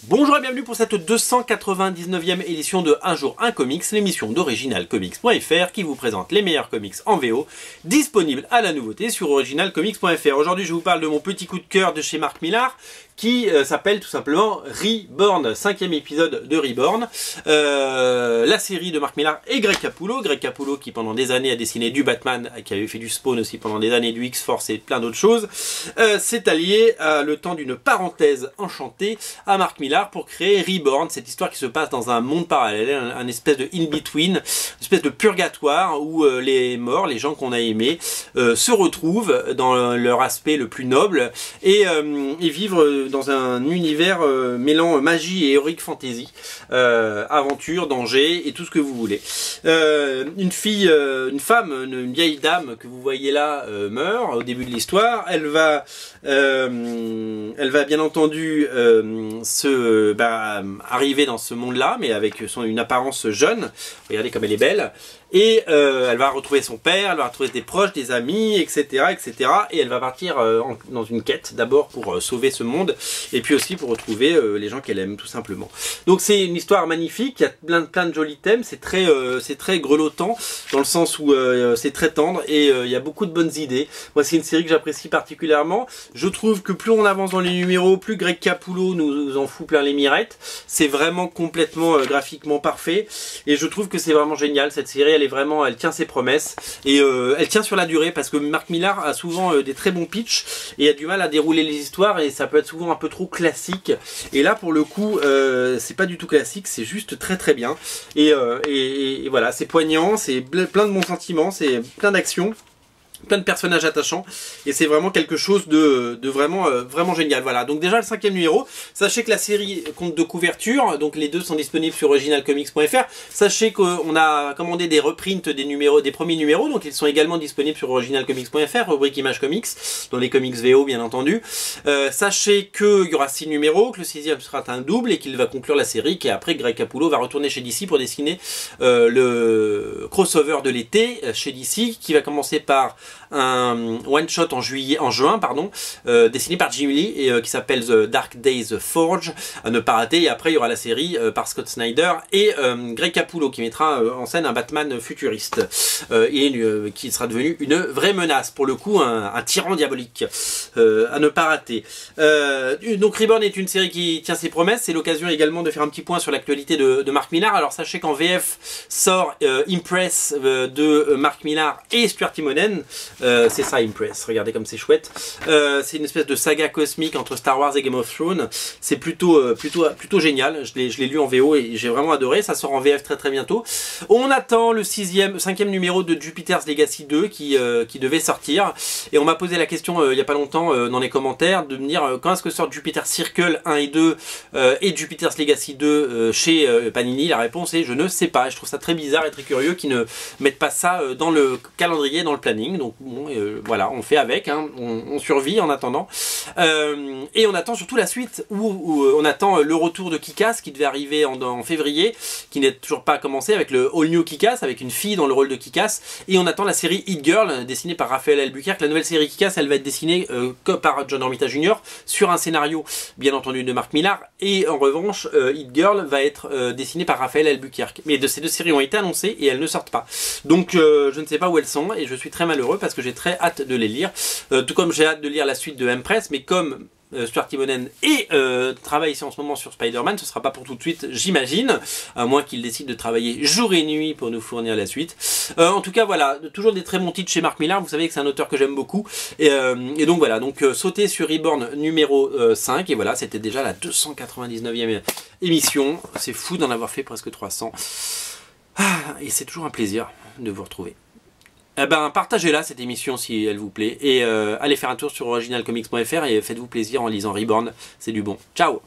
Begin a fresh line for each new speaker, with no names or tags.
Bonjour et bienvenue pour cette 299e édition de Un jour un comics, l'émission d'originalcomics.fr qui vous présente les meilleurs comics en VO, disponibles à la nouveauté sur originalcomics.fr. Aujourd'hui je vous parle de mon petit coup de cœur de chez Mark Millar, qui s'appelle tout simplement Reborn, 5e épisode de Reborn. La série de Mark Millar et Greg Capullo qui pendant des années a dessiné du Batman, qui avait fait du Spawn aussi pendant des années, du X-Force et plein d'autres choses, s'est allié le temps d'une parenthèse enchantée à Mark Millar pour créer Reborn, cette histoire qui se passe dans un monde parallèle, un espèce de in-between, une espèce de purgatoire où les morts, les gens qu'on a aimés, se retrouvent dans leur aspect le plus noble et vivent dans un univers mêlant magie et heroic fantasy, aventure, danger et tout ce que vous voulez. Une femme, une vieille dame que vous voyez là meurt au début de l'histoire. Elle va bien entendu arriver dans ce monde-là, mais avec une apparence jeune. Regardez comme elle est belle. Et elle va retrouver son père, elle va retrouver des proches, des amis, etc. etc. Et elle va partir dans une quête, d'abord pour sauver ce monde, et puis aussi pour retrouver les gens qu'elle aime, tout simplement. Donc c'est une histoire magnifique, il y a plein de jolis thèmes, c'est très grelottant, dans le sens où c'est très tendre, et il y a beaucoup de bonnes idées. Moi c'est une série que j'apprécie particulièrement. Je trouve que plus on avance dans les numéros, plus Greg Capullo nous en fout plein les mirettes. C'est vraiment complètement graphiquement parfait, et je trouve que c'est vraiment génial cette série. Elle tient ses promesses et elle tient sur la durée, parce que Mark Millar a souvent des très bons pitchs et a du mal à dérouler les histoires, et ça peut être souvent un peu trop classique, et là pour le coup c'est pas du tout classique, c'est juste très bien, et voilà, c'est poignant, c'est plein de bons sentiments, c'est plein d'action, plein de personnages attachants, et c'est vraiment quelque chose de vraiment génial. Voilà, donc déjà le 5e numéro. Sachez que la série compte de couvertures, donc les deux sont disponibles sur originalcomics.fr. Sachez qu'on a commandé des reprints des premiers numéros, donc ils sont également disponibles sur originalcomics.fr, rubrique Image Comics, dans les comics VO bien entendu. Sachez qu'il y aura 6 numéros, que le 6e sera un double, et qu'il va conclure la série, qu'après Greg Capullo va retourner chez DC pour dessiner le crossover de l'été chez DC, qui va commencer par un one shot en juin, dessiné par Jim Lee, et qui s'appelle The Dark Days Forge, à ne pas rater. Et après il y aura la série par Scott Snyder et Greg Capullo, qui mettra en scène un Batman futuriste qui sera devenu une vraie menace, pour le coup un tyran diabolique, à ne pas rater. Donc Reborn est une série qui tient ses promesses. C'est l'occasion également de faire un petit point sur l'actualité de Mark Millar. Alors sachez qu'en VF sort Impress de Mark Millar et Stuart Timonen. C'est ça Impress, regardez comme c'est chouette. C'est une espèce de saga cosmique entre Star Wars et Game of Thrones. C'est plutôt génial. Je l'ai lu en VO et j'ai vraiment adoré. Ça sort en VF très bientôt. On attend le 5e numéro de Jupiter's Legacy 2 qui devait sortir, et on m'a posé la question il n'y a pas longtemps dans les commentaires de me dire quand est-ce que sort Jupiter Circle 1 et 2 et Jupiter's Legacy 2 chez Panini. La réponse est je ne sais pas. Je trouve ça très bizarre et très curieux qu'ils ne mettent pas ça dans le calendrier, dans le planning. Donc bon, voilà, on fait avec, hein, on survit en attendant. Et on attend surtout la suite, où on attend le retour de Kick-Ass, qui devait arriver en février, qui n'est toujours pas commencé, avec le All New Kick-Ass, avec une fille dans le rôle de Kick-Ass. Et on attend la série Hit Girl, dessinée par Raphaël Albuquerque. La nouvelle série Kick-Ass, elle va être dessinée par John Romita Jr. sur un scénario bien entendu de Mark Millar, et en revanche Hit Girl va être dessinée par Raphaël Albuquerque. Mais ces deux séries ont été annoncées et elles ne sortent pas, donc je ne sais pas où elles sont, et je suis très malheureux parce que j'ai très hâte de les lire, tout comme j'ai hâte de lire la suite de Impress, mais comme Stuart Timonen travaille ici en ce moment sur Spider-Man, ce sera pas pour tout de suite, j'imagine, à moins qu'il décide de travailler jour et nuit pour nous fournir la suite. En tout cas voilà, toujours des très bons titres chez Mark Millar. Vous savez que c'est un auteur que j'aime beaucoup, et donc voilà, donc sautez sur Reborn numéro 5, et voilà, c'était déjà la 299e émission. C'est fou d'en avoir fait presque 300, et c'est toujours un plaisir de vous retrouver. Eh ben, partagez-la cette émission si elle vous plaît, et allez faire un tour sur originalcomics.fr et faites-vous plaisir en lisant Reborn, c'est du bon. Ciao!